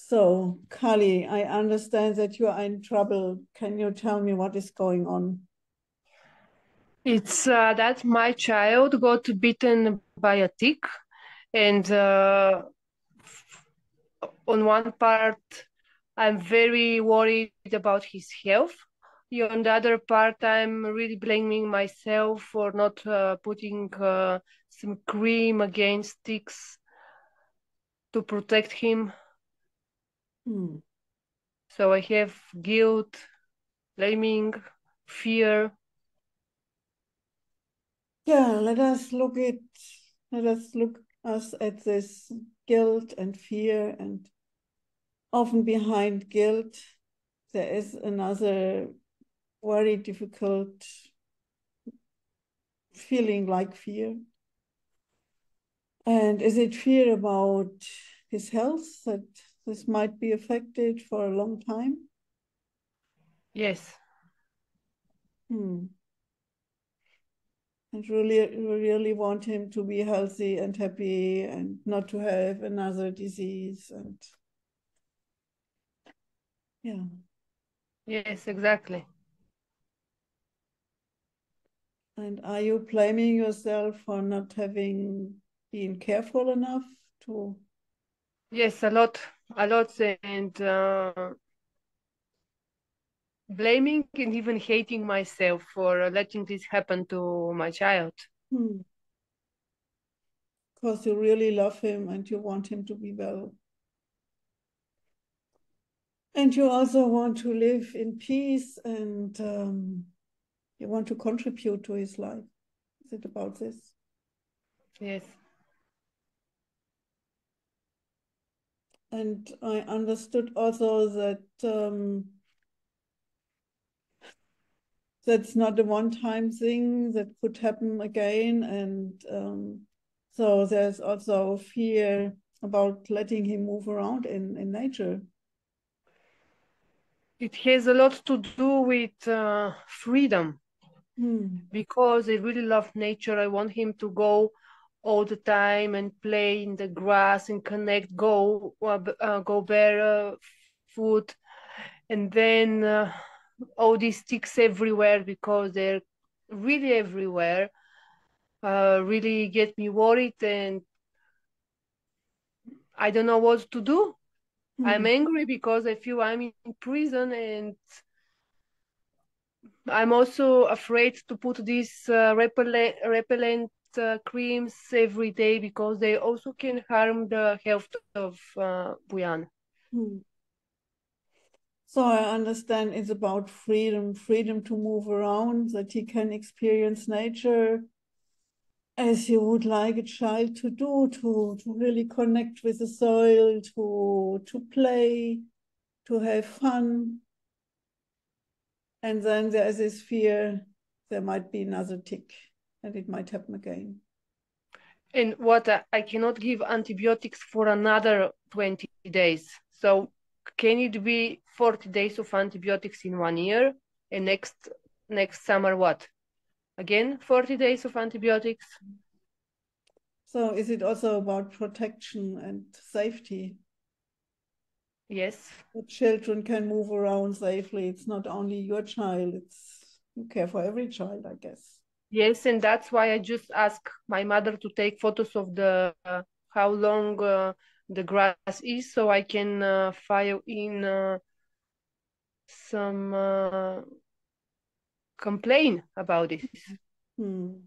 So, Kali, I understand that you are in trouble. Can you tell me what is going on? It's that my child got bitten by a tick, and on one part, I'm very worried about his health. On the other part, I'm really blaming myself for not putting some cream against ticks to protect him. So I have guilt, blaming, fear. Yeah, let us look at this guilt and fear, and often behind guilt there is another very difficult feeling like fear. And is it fear about his health, that this might be affected for a long time? Yes. And really want him to be healthy and happy and not to have another disease. And yeah. Yes, exactly. And are you blaming yourself for not having been careful enough to? Yes, a lot, and blaming and even hating myself for letting this happen to my child. Because you really love him and you want him to be well. And you also want to live in peace, and you want to contribute to his life. Is it about this? Yes. And I understood also that that's not a one-time thing, that could happen again. And so there's also fear about letting him move around in nature. It has a lot to do with freedom, because I really love nature. I want him to go all the time and play in the grass and connect, go barefoot, and then all these sticks everywhere, because they're really everywhere, really get me worried, and I don't know what to do. I'm angry because I feel I'm in prison, and I'm also afraid to put these repellent creams every day, because they also can harm the health of Buyan. So I understand it's about freedom to move around, that he can experience nature as you would like a child to do, to really connect with the soil, to play, to have fun. And then there is this fear there might be another tick and it might happen again. And what I cannot give antibiotics for another 20 days. So can it be 40 days of antibiotics in 1 year? And next summer what? Again, 40 days of antibiotics? So is it also about protection and safety? Yes. The children can move around safely. It's not only your child, you care for every child, I guess. Yes, and that's why I just asked my mother to take photos of the how long the grass is, so I can file in some complaint about this. And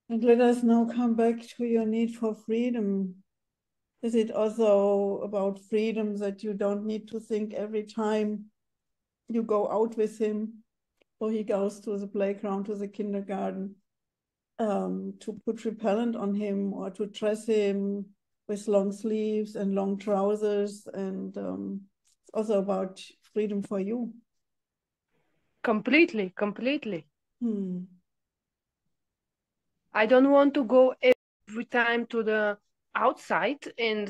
let us now come back to your need for freedom. Is it also about freedom, that you don't need to think every time you go out with him or he goes to the playground, to the kindergarten, to put repellent on him or to dress him with long sleeves and long trousers? And it's also about freedom for you. Completely. I don't want to go every time to the outside and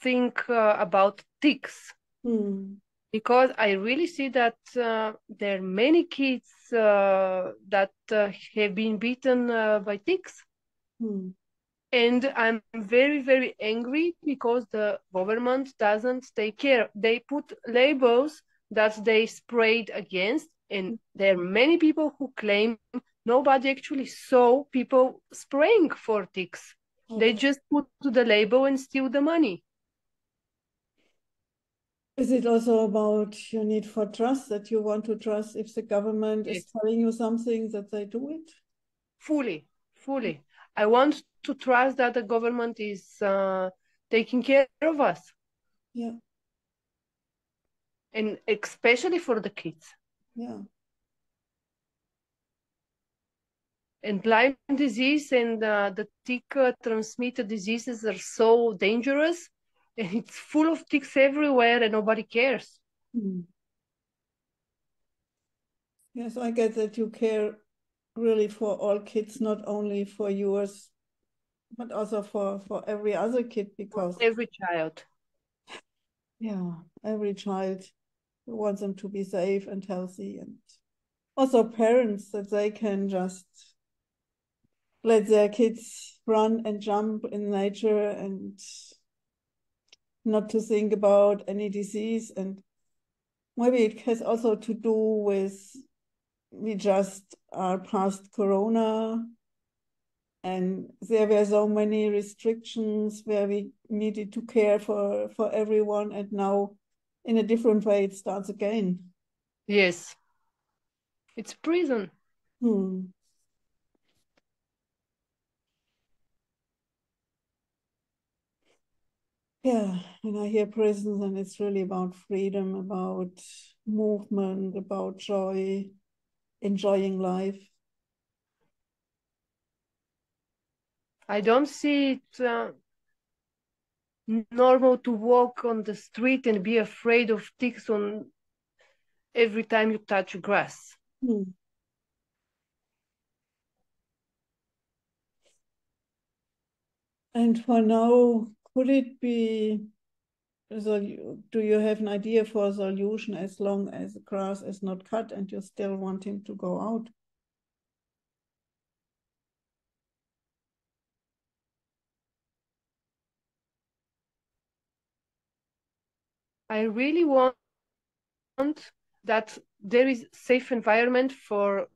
think about ticks. Because I really see that there are many kids that have been bitten by ticks. And I'm very, very angry because the government doesn't take care. They put labels that they sprayed against, and there are many people who claim nobody actually saw people spraying for ticks. Okay. They just put the label and steal the money. Is it also about your need for trust, that you want to trust if the government is telling you something, that they do it? Fully. I want to trust that the government is taking care of us. Yeah. And especially for the kids. Yeah. And Lyme disease and the tick transmitted diseases are so dangerous, and it's full of ticks everywhere and nobody cares. Yes, I get that you care really for all kids, not only for yours, but also for every other kid, because every child. Yeah, every child wants them to be safe and healthy, and also parents, that they can just let their kids run and jump in nature and not to think about any disease. And maybe it has also to do with, we just are past Corona, and there were so many restrictions where we needed to care for everyone, and now in a different way it starts again. Yes. It's prison. Yeah, and I hear prisons, and it's really about freedom, about movement, about joy, enjoying life. I don't see it normal to walk on the street and be afraid of ticks on every time you touch grass. And for now, could it be, do you have an idea for a solution as long as the grass is not cut and you still want him to go out? I really want that there is safe environment for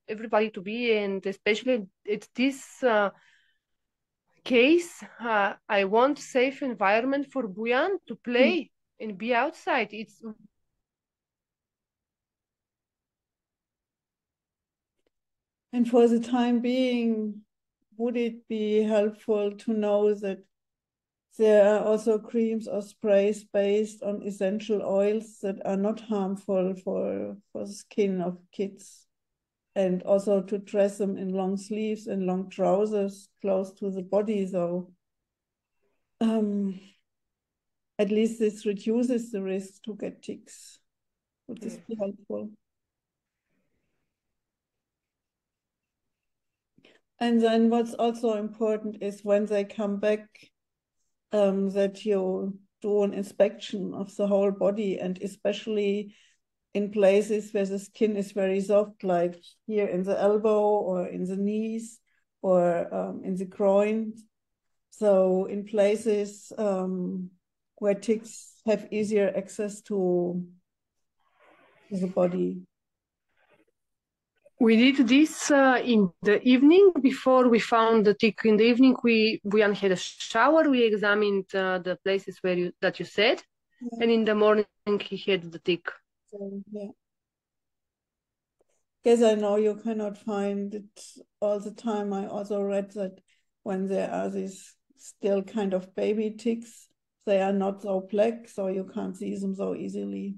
everybody to be, and especially at this case, I want safe environment for Buyan to play and be outside. And for the time being, would it be helpful to know that there are also creams or sprays based on essential oils that are not harmful for the skin of kids, and also to dress them in long sleeves and long trousers close to the body, so at least this reduces the risk to get ticks. Would this be helpful? And then what's also important is when they come back, that you do an inspection of the whole body, and especially in places where the skin is very soft, like here in the elbow or in the knees or in the groin. So in places where ticks have easier access to the body. We did this in the evening. Before we found the tick in the evening, Buyan had a shower. We examined the places that you said, and in the morning he had the tick. So, yeah. Guess I know you cannot find it all the time. I also read that when there are these still kind of baby ticks, they are not so black, so you can't see them so easily.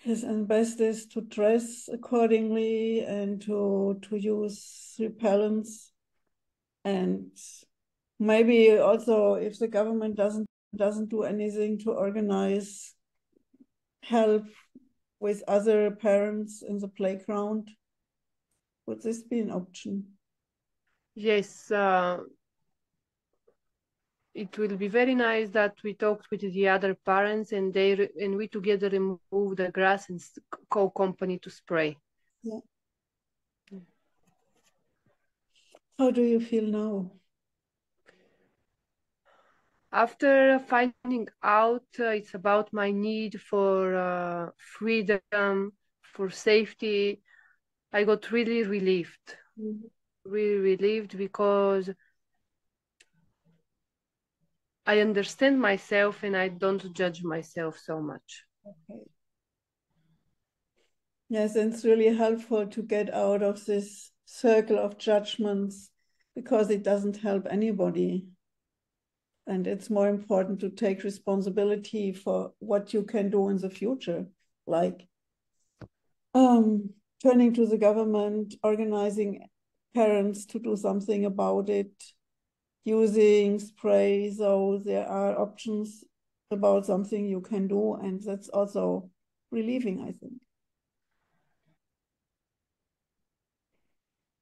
Yes, and best is to dress accordingly and to use repellents, and maybe also if the government doesn't do anything to organize help with other parents in the playground, would this be an option? Yes, it will be very nice that we talked with the other parents and we together remove the grass and call company to spray. Yeah. How do you feel now? After finding out it's about my need for freedom, for safety, I got really relieved. Really relieved because I understand myself and I don't judge myself so much. Okay. Yes, and it's really helpful to get out of this circle of judgments because it doesn't help anybody. And it's more important to take responsibility for what you can do in the future, like turning to the government, organizing parents to do something about it, using spray. So there are options about something you can do, and that's also relieving, I think.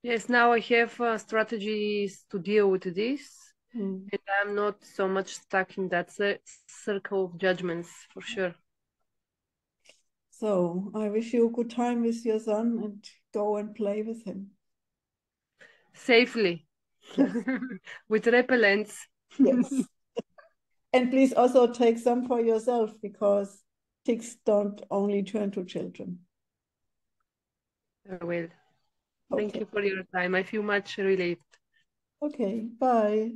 Yes, now I have strategies to deal with this. And I'm not so much stuck in that circle of judgments, for sure. So I wish you a good time with your son and go and play with him. Safely. Yes. With repellents. Yes. And please also take some for yourself because ticks don't only turn to children. I will. Okay. Thank you for your time. I feel much relieved. Okay, bye.